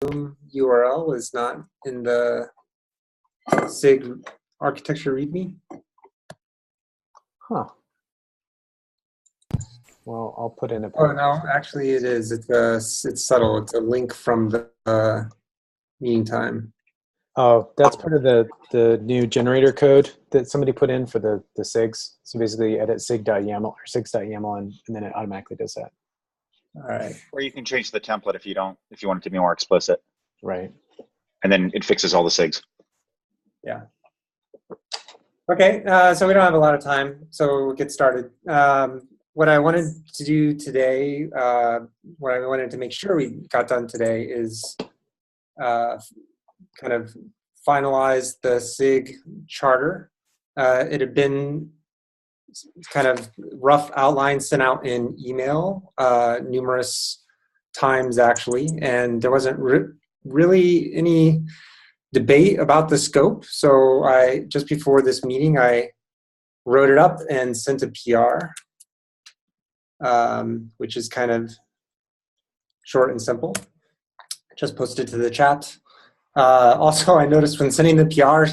URL is not in the SIG architecture README. Huh. Well, I'll put in a. Oh no, actually it is. It's subtle. It's a link from the meeting time. Oh, that's part of the new generator code that somebody put in for the SIGs. So basically, edit sig.yaml or sigs.yaml, and then it automatically does that. All right. Or you can change the template if you want it to be more explicit. Right. And then it fixes all the SIGs. Yeah. Okay, so we don't have a lot of time, so we'll get started. What I wanted to do today, what I wanted to make sure we got done today is kind of finalize the SIG charter. It had been kind of rough outlines sent out in email numerous times actually, and there wasn't really any debate about the scope. So just before this meeting, I wrote it up and sent a PR, which is kind of short and simple. Just posted to the chat. Also, I noticed when sending the PR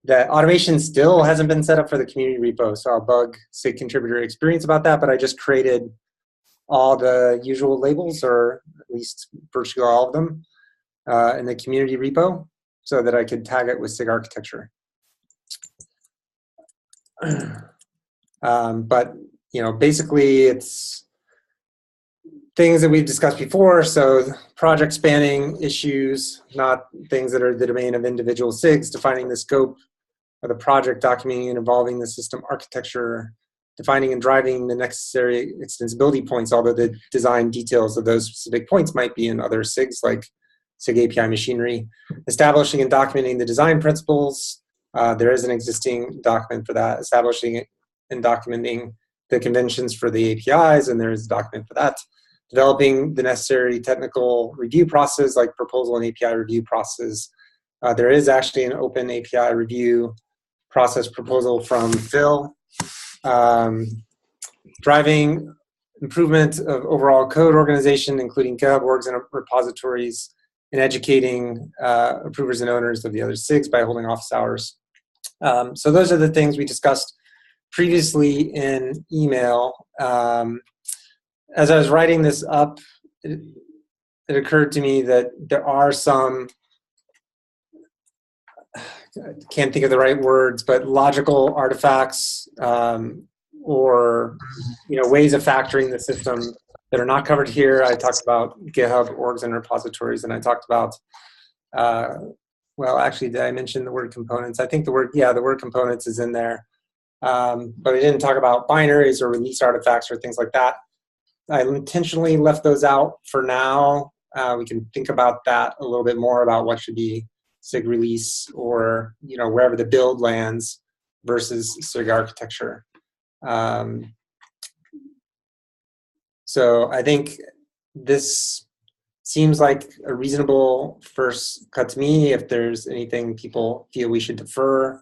that automation still hasn't been set up for the community repo. So I'll bug SIG contributor experience about that, but I just created all the usual labels, or at least virtually all of them, in the community repo so that I could tag it with SIG architecture. But basically it's things that we've discussed before, so project spanning issues, not things that are the domain of individual SIGs, defining the scope of the project, documenting and involving the system architecture, defining and driving the necessary extensibility points, although the design details of those specific points might be in other SIGs like SIG API machinery, establishing and documenting the design principles. There is an existing document for that, establishing and documenting the conventions for the APIs, and there is a document for that. Developing the necessary technical review process, like proposal and API review process. There is actually an open API review process proposal from Phil. Driving improvement of overall code organization, including GitHub orgs and repositories, and educating approvers and owners of the other SIGs by holding office hours. So those are the things we discussed previously in email. As I was writing this up, it occurred to me that there are some, I can't think of the right words, but logical artifacts or ways of factoring the system that are not covered here. I talked about GitHub orgs and repositories, and I talked about, well, actually, did I mention the word components? I think the word components is in there. But I didn't talk about binaries or release artifacts or things like that. I intentionally left those out for now. We can think about that a little bit more, about what should be SIG release or wherever the build lands versus SIG architecture. So I think this seems like a reasonable first cut to me. If there's anything people feel we should defer,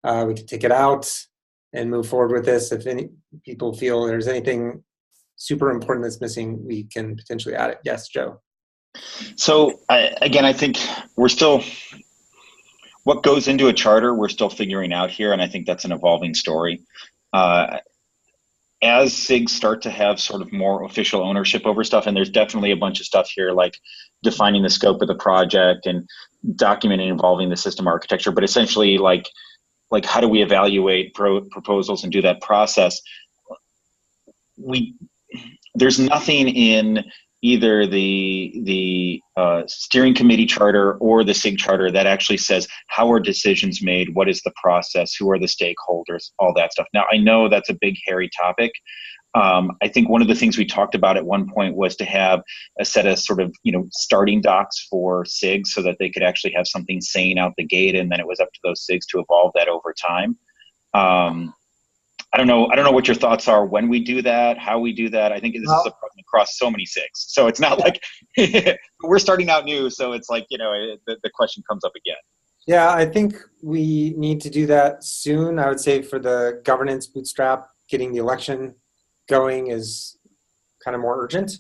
we can take it out and move forward with this. If any people feel there's anything super important that's missing, we can potentially add it. Yes, Joe. So I think we're still, what goes into a charter, we're still figuring out here, and I think that's an evolving story. As SIGs start to have sort of more official ownership over stuff, and there's definitely a bunch of stuff here like defining the scope of the project and documenting and involving the system architecture, but essentially like how do we evaluate proposals and do that process? There's nothing in either the steering committee charter or the SIG charter that actually says how are decisions made, what is the process, who are the stakeholders, all that stuff. Now, I know that's a big, hairy topic. I think one of the things we talked about at one point was to have a set of sort of, starting docs for SIGs so that they could actually have something sane out the gate, and then it was up to those SIGs to evolve that over time. I don't know what your thoughts are when we do that, how we do that. I think this is a problem across so many SIGs. So it's not like we're starting out new. So it's like, the question comes up again. Yeah, I think we need to do that soon. I would say for the governance bootstrap, getting the election going is kind of more urgent.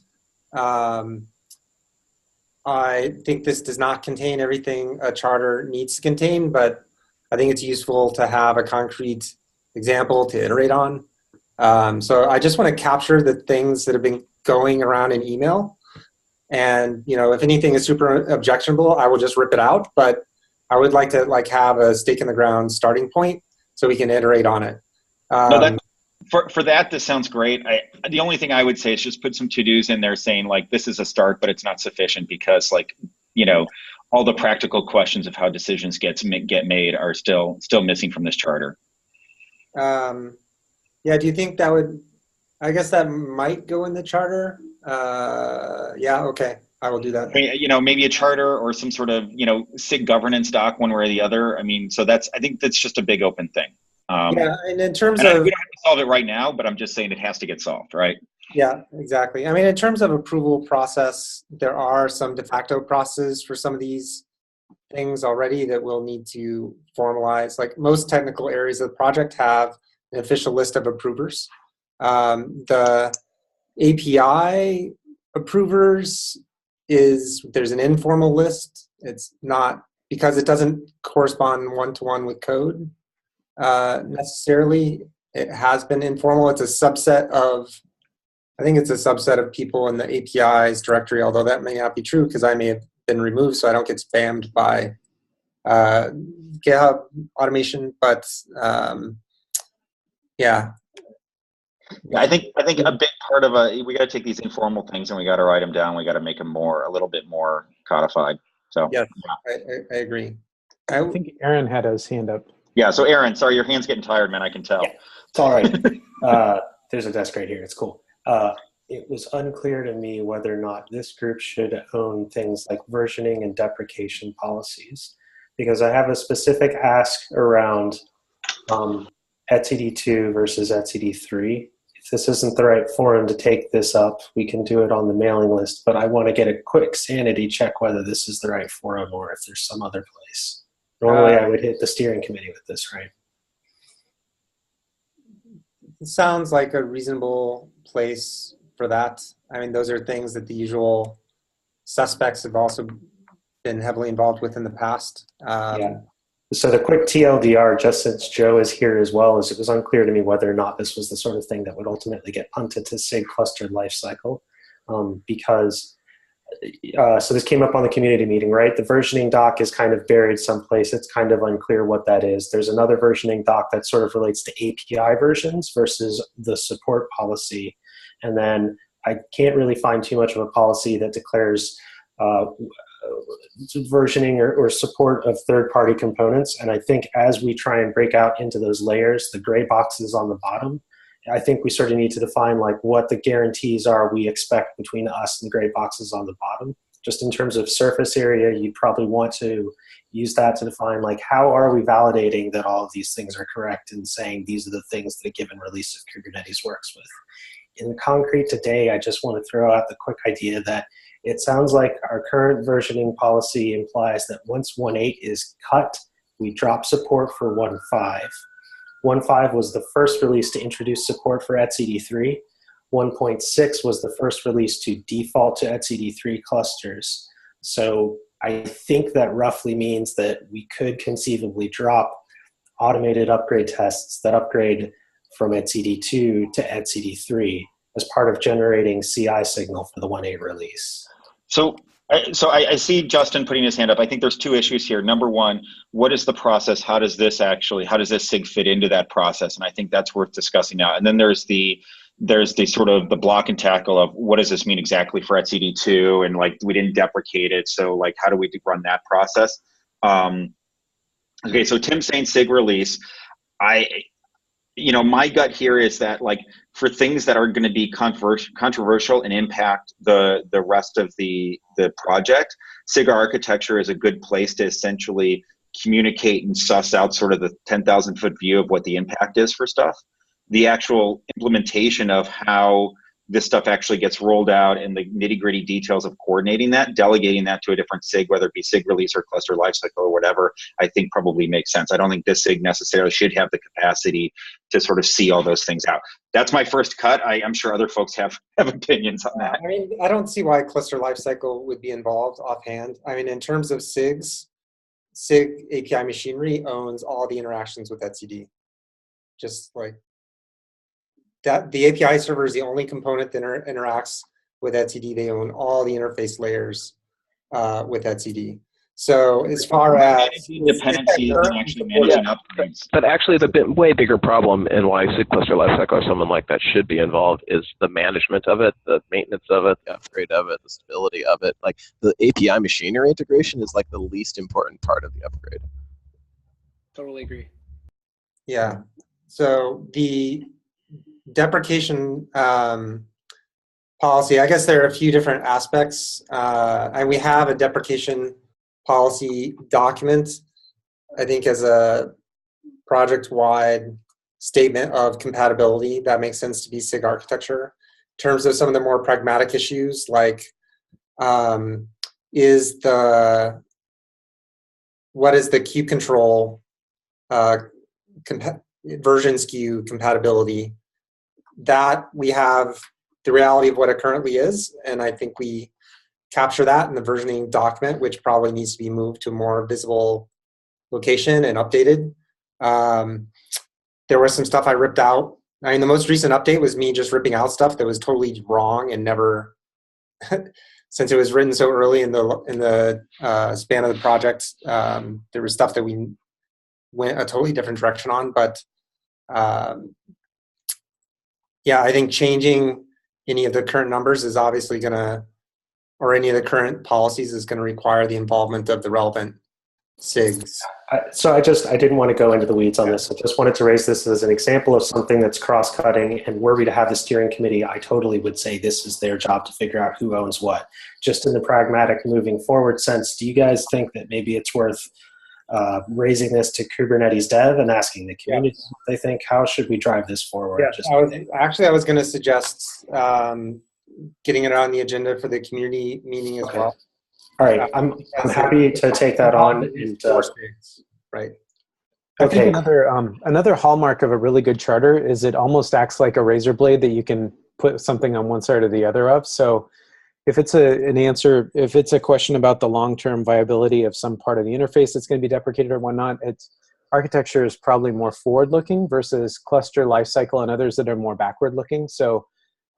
I think this does not contain everything a charter needs to contain, but I think it's useful to have a concrete example to iterate on. So I just want to capture the things that have been going around in email. And if anything is super objectionable, I will just rip it out. But I would like to have a stake in the ground starting point so we can iterate on it. No, for that, this sounds great. The only thing I would say is just put some to-dos in there saying this is a start, but it's not sufficient because all the practical questions of how decisions get made are still missing from this charter. Yeah, do you think that would, I guess that might go in the charter? Yeah, okay, I will do that. Maybe a charter or some sort of, SIG governance doc, one way or the other. I mean, so I think that's just a big open thing. Yeah, and in terms of, we don't have to solve it right now, but I'm just saying it has to get solved, right? Yeah, exactly. I mean, in terms of approval process, there are some de facto processes for some of these things already that we'll need to formalize. Like most technical areas of the project have an official list of approvers. The API approvers there's an informal list. It's not, because it doesn't correspond one-to-one with code necessarily. It has been informal. It's a subset of, I think it's a subset of people in the APIs directory, although that may not be true because I may have been removed so I don't get spammed by GitHub automation. But yeah. I think a big part of we got to take these informal things and we got to write them down. We got to make them a little bit more codified. So yeah, I agree. I think Aaron had his hand up. Yeah. So Aaron, sorry, your hand's getting tired, man. I can tell. Yeah, it's all right. There's a desk right here. It's cool. It was unclear to me whether or not this group should own things like versioning and deprecation policies, because I have a specific ask around etcd2 versus etcd3. If this isn't the right forum to take this up, we can do it on the mailing list, but I want to get a quick sanity check whether this is the right forum or if there's some other place. Normally I would hit the steering committee with this, right? It sounds like a reasonable place for that. I mean, those are things that the usual suspects have also been heavily involved with in the past. Yeah. So the quick TLDR, just since Joe is here as well, is it was unclear to me whether or not this was the sort of thing that would ultimately get punted to SIG clustered lifecycle, because so this came up on the community meeting, right? The versioning doc is kind of buried someplace. It's kind of unclear what that is. There's another versioning doc that sort of relates to API versions versus the support policy. And then I can't really find too much of a policy that declares versioning or support of third-party components. And I think as we try and break out into those layers, the gray boxes on the bottom, I think we sort of need to define what the guarantees are we expect between us and the gray boxes on the bottom. Just in terms of surface area, you probably want to use that to define how are we validating that all of these things are correct and saying these are the things that a given release of Kubernetes works with. In concrete today, I just want to throw out the quick idea that it sounds like our current versioning policy implies that once 1.8 is cut, we drop support for 1.5. 1.5 was the first release to introduce support for etcd3. 1.6 was the first release to default to etcd3 clusters. So I think that roughly means that we could conceivably drop automated upgrade tests that upgrade from etcd2 to etcd3 as part of generating CI signal for the 1.8 release. So I see Justin putting his hand up. I think there's two issues here. Number one, what is the process? How does this SIG fit into that process? And I think that's worth discussing now. And then there's the sort of the block and tackle of what does this mean exactly for etcd2, and we didn't deprecate it, so how do we run that process? Okay, so Tim's saying SIG release. My gut here is that for things that are going to be controversial and impact the rest of the project, SIG architecture is a good place to essentially communicate and suss out sort of the 10,000 foot view of what the impact is for stuff. The actual implementation of how this stuff actually gets rolled out and the nitty-gritty details of coordinating that, delegating that to a different SIG, whether it be SIG release or cluster lifecycle or whatever, I think probably makes sense. I don't think this SIG necessarily should have the capacity to sort of see all those things out. That's my first cut. I'm sure other folks have opinions on that. I mean, I don't see why cluster lifecycle would be involved offhand. I mean, in terms of SIGs, SIG API machinery owns all the interactions with etcd. Just like that, the API server is the only component that interacts with etcd. They own all the interface layers with etcd. So as far as dependencies and actually managing upgrades. But actually the way bigger problem and why SIG cluster lifecycle or someone like that should be involved is the management of it, the maintenance of it, the upgrade of it, the stability of it. Like the API machinery integration is like the least important part of the upgrade. Totally agree. Yeah. So the deprecation policy, I guess there are a few different aspects. And we have a deprecation policy document, I think, as a project-wide statement of compatibility that makes sense to be SIG architecture. In terms of some of the more pragmatic issues, like what is the kube control version SKU compatibility, that we have the reality of what it currently is, and I think we capture that in the versioning document, which probably needs to be moved to a more visible location and updated. There was some stuff I ripped out. I mean, the most recent update was me just ripping out stuff that was totally wrong and never, since it was written so early in the span of the project, there was stuff that we went a totally different direction on. But yeah, I think changing any of the current numbers is obviously going to, or any of the current policies is going to require the involvement of the relevant SIGs. So I didn't want to go into the weeds on this. I just wanted to raise this as an example of something that's cross-cutting, and were we to have the steering committee, I totally would say this is their job to figure out who owns what. Just in the pragmatic moving forward sense, do you guys think that maybe it's worth raising this to Kubernetes dev and asking the community what they think? How should we drive this forward? Yeah, I was going to suggest getting it on the agenda for the community meeting as well. All right, I'm happy to take that on. And, right. I think another hallmark of a really good charter is it almost acts like a razor blade that you can put something on one side or the other of. So if it's if it's a question about the long-term viability of some part of the interface that's going to be deprecated or whatnot, architecture is probably more forward-looking versus cluster lifecycle and others that are more backward-looking. So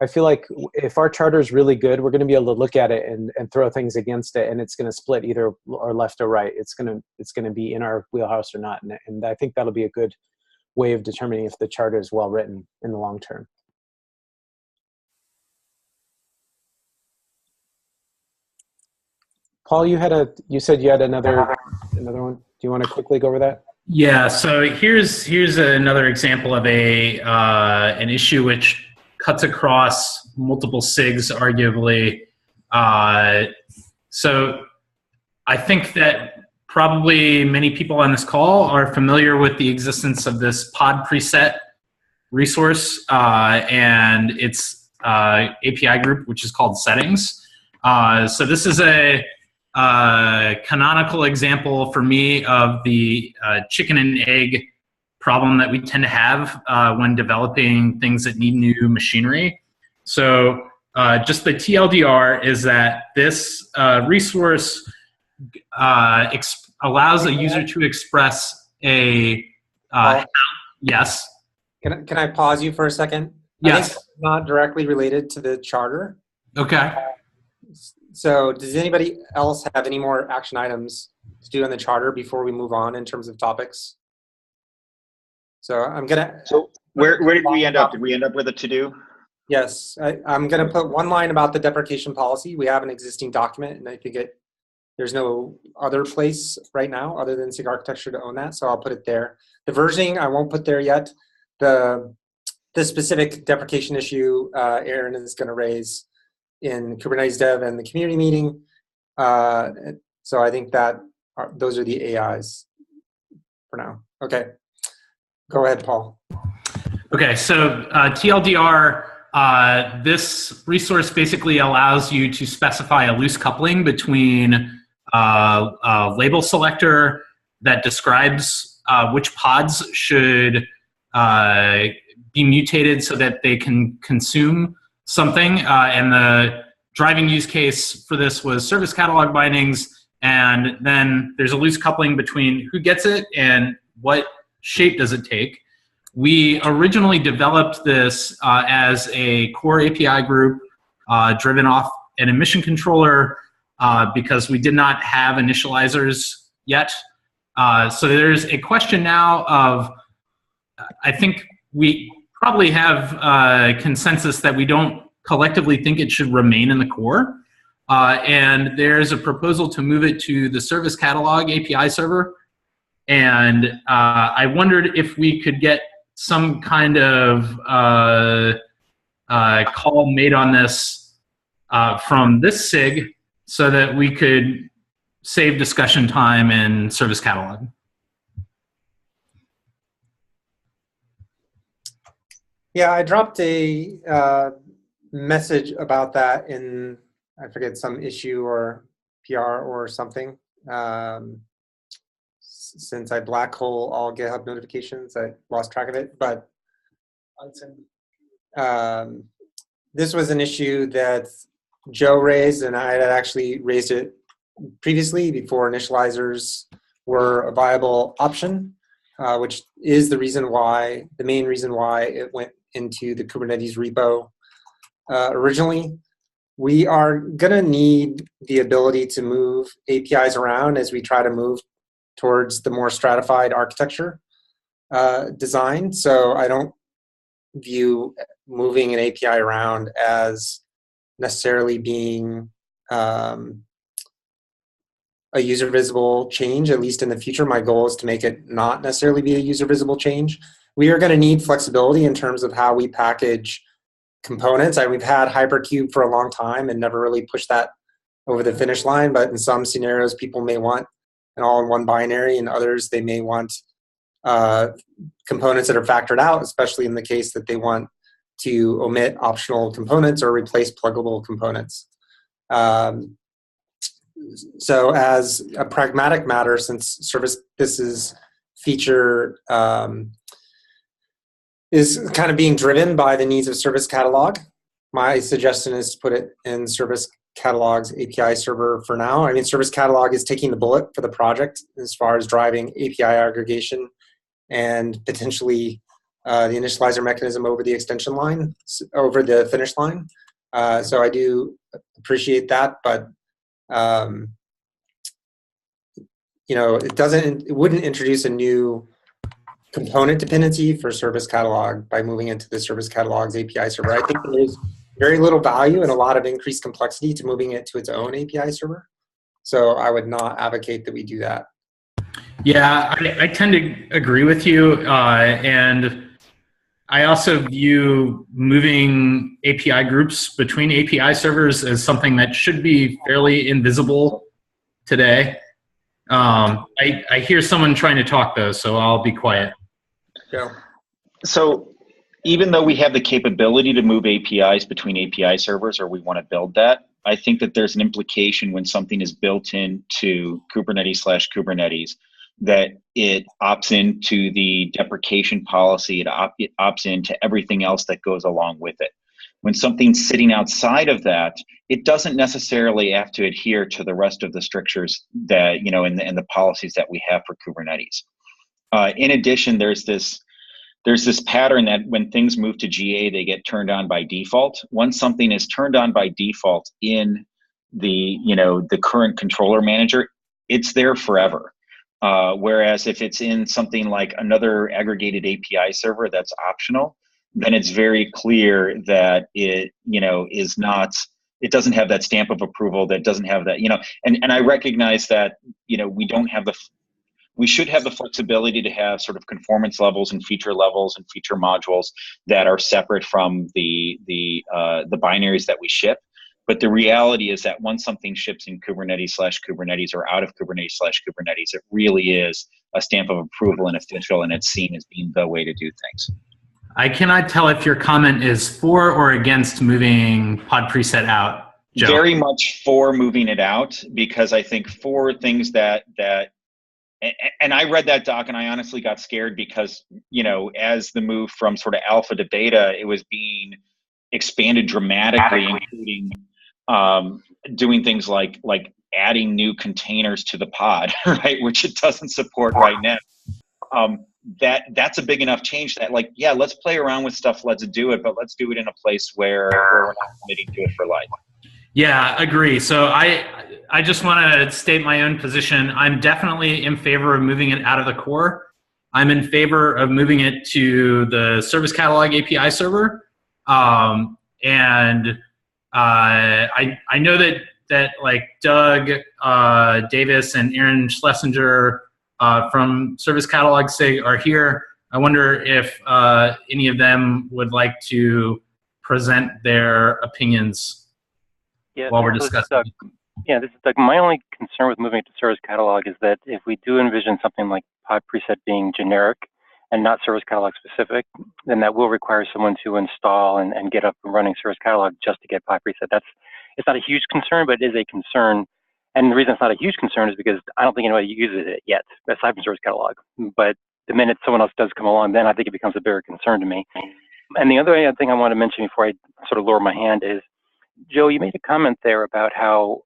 I feel like if our charter is really good, we're going to be able to look at it and throw things against it, and it's going to split either or left or right. It's going to be in our wheelhouse or not, and I think that'll be a good way of determining if the charter is well written in the long term. Paul, you said you had another one. Do you want to quickly go over that? Yeah. So here's another example of an issue which cuts across multiple SIGs, arguably. So I think that probably many people on this call are familiar with the existence of this PodPreset resource and its API group, which is called settings. So this is a canonical example for me of the chicken and egg problem that we tend to have when developing things that need new machinery. So just the TLDR is that this resource allows a user to express a yes. Can I pause you for a second? Yes. I think it's not directly related to the charter. Okay. So does anybody else have any more action items to do on the charter before we move on in terms of topics? So I'm gonna. So where did we end up? Did we end up with a to-do? Yes, I'm gonna put one line about the deprecation policy. We have an existing document, and I think there's no other place right now other than SIG architecture to own that. So I'll put it there. The versioning I won't put there yet. The specific deprecation issue Aaron is going to raise in Kubernetes dev and the community meeting. So I think that those are the AIs for now. Okay. Go ahead, Paul. Okay, so TLDR This resource basically allows you to specify a loose coupling between a label selector that describes which pods should be mutated so that they can consume something. And the driving use case for this was service catalog bindings. And then there's a loose coupling between who gets it and what shape does it take. We originally developed this as a core API group driven off an emission controller because we did not have initializers yet. So there's a question now of, I think we probably have consensus that we don't collectively think it should remain in the core. And there's a proposal to move it to the service catalog API server. And I wondered if we could get some kind of call made on this from this SIG so that we could save discussion time in service catalog. Yeah, I dropped a message about that in, I forget, some issue or PR or something. Since I black hole all GitHub notifications, I lost track of it. But this was an issue that Joe raised, and I had actually raised it previously before initializers were a viable option, which is the main reason why it went into the Kubernetes repo originally. We are going to need the ability to move APIs around as we try to move towards the more stratified architecture design. So I don't view moving an API around as necessarily being a user visible change, at least in the future. My goal is to make it not necessarily be a user visible change. We are going to need flexibility in terms of how we package components. We've had Hypercube for a long time and never really pushed that over the finish line, but in some scenarios, people may want an all-in-one binary, and others, they may want components that are factored out, especially in the case that they want to omit optional components or replace pluggable components. So as a pragmatic matter, since this feature is kind of being driven by the needs of Service Catalog, my suggestion is to put it in Service Catalog's API server for now. I mean, Service Catalog is taking the bullet for the project as far as driving API aggregation and potentially the initializer mechanism over the extension line, over the finish line. So I do appreciate that, but you know, it wouldn't introduce a new component dependency for Service Catalog by moving into the Service Catalog's API server. I think there's very little value and a lot of increased complexity to moving it to its own API server. So I would not advocate that we do that. Yeah, I tend to agree with you. And I also view moving API groups between API servers as something that should be fairly invisible today. I hear someone trying to talk though, so I'll be quiet. Go. So even though we have the capability to move APIs between API servers, or we want to build that, I think that there's an implication when something is built into Kubernetes/Kubernetes that it opts into the deprecation policy, it opts into everything else that goes along with it. When something's sitting outside of that, it doesn't necessarily have to adhere to the rest of the strictures that, you know, and the policies that we have for Kubernetes. In addition, there's this pattern that when things move to GA, they get turned on by default. Once something is turned on by default in the current controller manager, it's there forever. Whereas if it's in something like another aggregated API server that's optional, then it's very clear that it, is not, it doesn't have that stamp of approval, that doesn't have that, and I recognize that, we should have the flexibility to have sort of conformance levels and feature modules that are separate from the binaries that we ship. But the reality is that once something ships in Kubernetes/Kubernetes or out of Kubernetes/Kubernetes, it really is a stamp of approval and official, and it's seen as being the way to do things. I cannot tell if your comment is for or against moving PodPreset out, Joe. Very much for moving it out, because I think for things that and I read that doc and I honestly got scared because, as the move from sort of alpha to beta, it was being expanded dramatically, including doing things like adding new containers to the pod, right, which it doesn't support right now. That's a big enough change that let's play around with stuff, let's do it, but let's do it in a place where we're not committing to it for life. Yeah, agree. So I just want to state my own position. I'm definitely in favor of moving it out of the core. I'm in favor of moving it to the Service Catalog API server. I know that like Doug Davis and Aaron Schlesinger from Service Catalog SIG are here. I wonder if any of them would like to present their opinions while we're discussing. This is Doug. My only concern with moving it to Service Catalog is that if we do envision something like PodPreset being generic and not Service Catalog specific, then that will require someone to install and get up and running Service Catalog just to get PodPreset. It's not a huge concern, but it is a concern. And the reason it's not a huge concern is because I don't think anybody uses it yet, aside from Service Catalog. But the minute someone else does come along, then I think it becomes a bigger concern to me. And the other thing I want to mention before I sort of lower my hand is, Joe, you made a comment there about how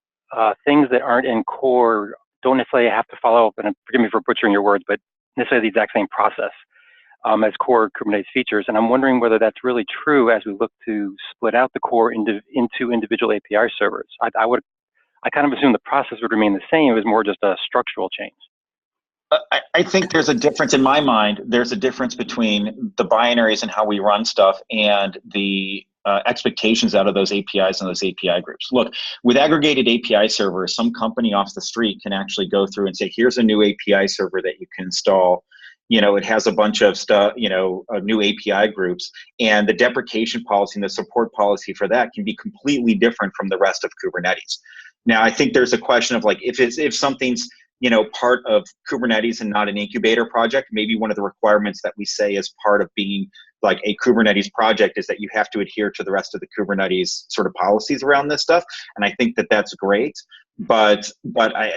things that aren't in core don't necessarily have to follow up, and forgive me for butchering your words, but necessarily the exact same process as core Kubernetes features. And I'm wondering whether that's really true as we look to split out the core into individual API servers. I kind of assume the process would remain the same. It was more just a structural change. I think there's a difference in my mind. There's a difference between the binaries and how we run stuff and the expectations out of those APIs and those API groups. Look, with aggregated API servers, some company off the street can actually go through and say, here's a new API server that you can install. It has a bunch of stuff, new API groups, and the deprecation policy and the support policy for that can be completely different from the rest of Kubernetes. Now, I think there's a question of if something's part of Kubernetes and not an incubator project, maybe one of the requirements that we say as part of being like a Kubernetes project is that you have to adhere to the rest of the Kubernetes sort of policies around this stuff. And I think that that's great, but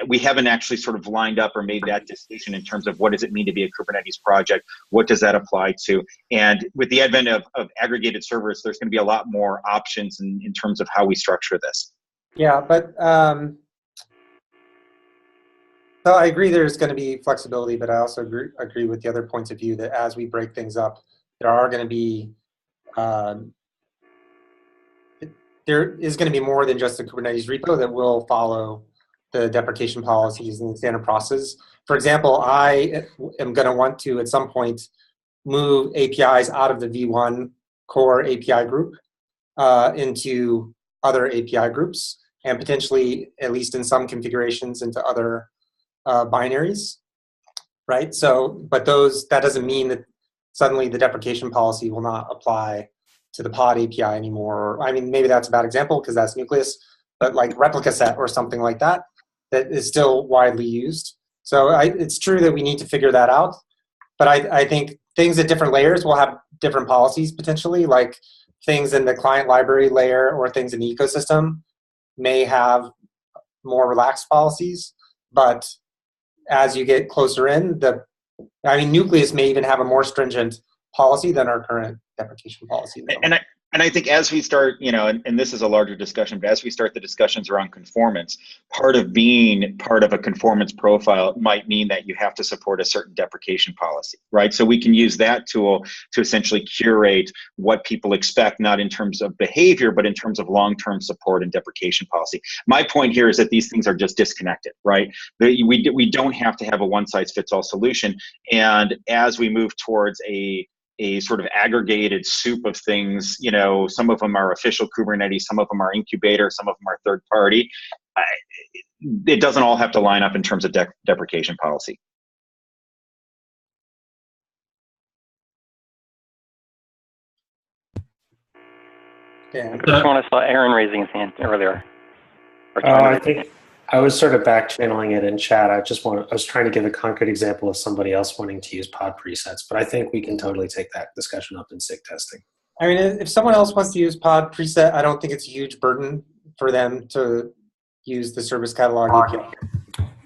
we haven't actually sort of lined up or made that decision in terms of what does it mean to be a Kubernetes project? What does that apply to? And with the advent of aggregated servers, there's going to be a lot more options in terms of how we structure this. Yeah, but so I agree there's going to be flexibility, but I also agree with the other points of view that as we break things up, there are going to be there is going to be more than just a Kubernetes repo that will follow the deprecation policies and the standard process. For example, I am going to want to at some point move APIs out of the V1 core API group into other API groups, and potentially, at least in some configurations, into other binaries, right? So, but that doesn't mean that suddenly the deprecation policy will not apply to the pod API anymore. I mean, maybe that's a bad example because that's Nucleus, but like replica set or something like that is still widely used. So it's true that we need to figure that out, but I think things at different layers will have different policies potentially, like things in the client library layer or things in the ecosystem may have more relaxed policies, but as you get closer in, Nucleus may even have a more stringent policy than our current deprecation policy. And I think as we start, and this is a larger discussion, but as we start the discussions around conformance, part of being part of a conformance profile might mean that you have to support a certain deprecation policy, right? So we can use that tool to essentially curate what people expect, not in terms of behavior, but in terms of long-term support and deprecation policy. My point here is that these things are just disconnected, right? We don't have to have a one-size-fits-all solution. And as we move towards a sort of aggregated soup of things, some of them are official Kubernetes, some of them are incubator, some of them are third party. It doesn't all have to line up in terms of deprecation policy. Yeah. I saw Aaron raising his hand earlier. I think I was sort of back channeling it in chat. I was trying to give a concrete example of somebody else wanting to use pod presets, but I think we can totally take that discussion up in SIG testing. I mean, if someone else wants to use pod preset, I don't think it's a huge burden for them to use the service catalog API.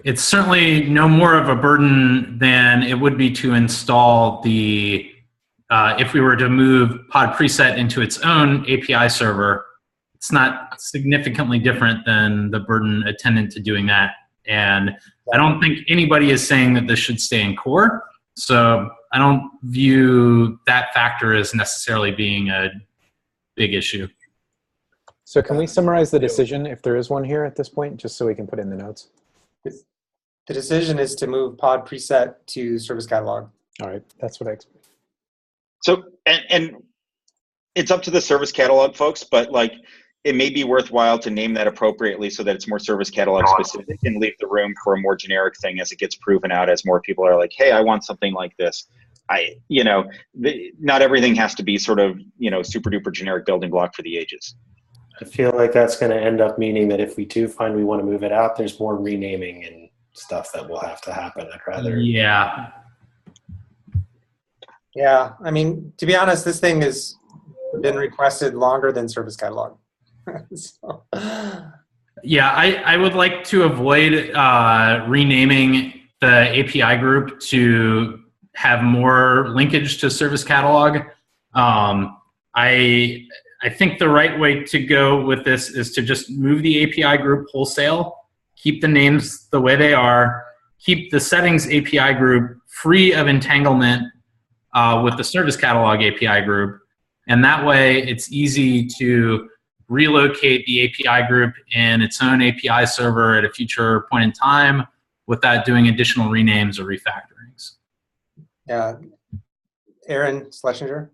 It's certainly no more of a burden than it would be to install the, if we were to move PodPreset into its own API server. It's not significantly different than the burden attendant to doing that. And I don't think anybody is saying that this should stay in core. So I don't view that factor as necessarily being a big issue. So can we summarize the decision, if there is one here at this point, just so we can put in the notes? The decision is to move pod preset to service catalog. All right, that's what I expect. So, and it's up to the service catalog folks, but like, it may be worthwhile to name that appropriately so that it's more service catalog specific and leave the room for a more generic thing as it gets proven out, as more people are like, hey, I want something like this. Not everything has to be sort of, super duper generic building block for the ages. I feel like that's going to end up meaning that if we do find we want to move it out, there's more renaming and stuff that will have to happen. I'd rather. Yeah. Yeah, I mean, to be honest, this thing has been requested longer than service catalog. So. Yeah, I would like to avoid renaming the API group to have more linkage to service catalog. I think the right way to go with this is to just move the API group wholesale, keep the names the way they are, keep the settings API group free of entanglement with the service catalog API group, and that way it's easy to relocate the API group in its own API server at a future point in time without doing additional renames or refactorings. Yeah. Aaron Schlesinger?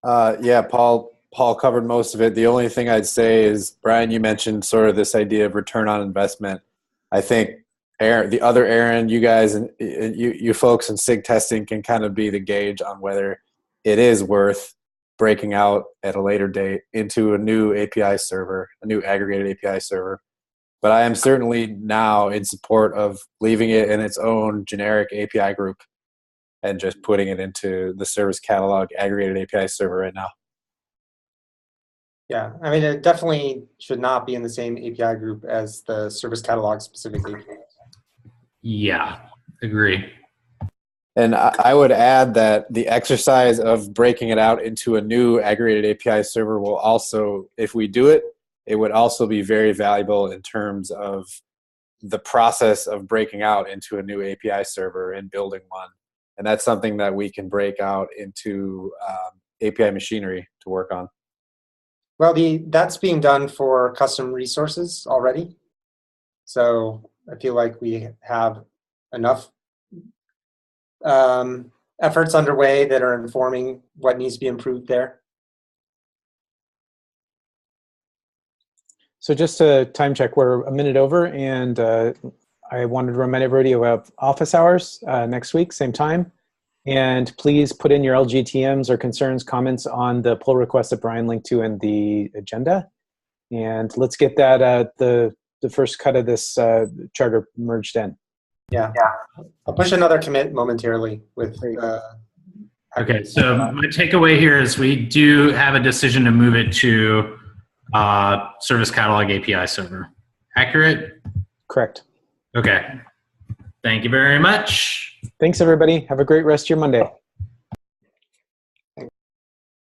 Yeah, Paul covered most of it. The only thing I'd say is, Brian, you mentioned sort of this idea of return on investment. I think Aaron, the other Aaron, you guys and you folks in SIG testing can kind of be the gauge on whether it is worth breaking out at a later date into a new API server, a new aggregated API server. But I am certainly now in support of leaving it in its own generic API group and just putting it into the service catalog aggregated API server right now. Yeah, I mean, it definitely should not be in the same API group as the service catalog specific API. Yeah, agree. And I would add that the exercise of breaking it out into a new aggregated API server will also, if we do it, it would also be very valuable in terms of the process of breaking out into a new API server and building one. And that's something that we can break out into API machinery to work on. Well, that's being done for custom resources already. So I feel like we have enough efforts underway that are informing what needs to be improved there. So just a time check, we're a minute over, and I wanted to remind everybody we have office hours next week, same time. And please put in your LGTMs or concerns, comments on the pull request that Brian linked to in the agenda. And let's get that the first cut of this charter merged in. Yeah. I'll push another commit momentarily with. Okay, so my takeaway here is we do have a decision to move it to service catalog API server. Accurate? Correct. Okay. Thank you very much. Thanks, everybody. Have a great rest of your Monday.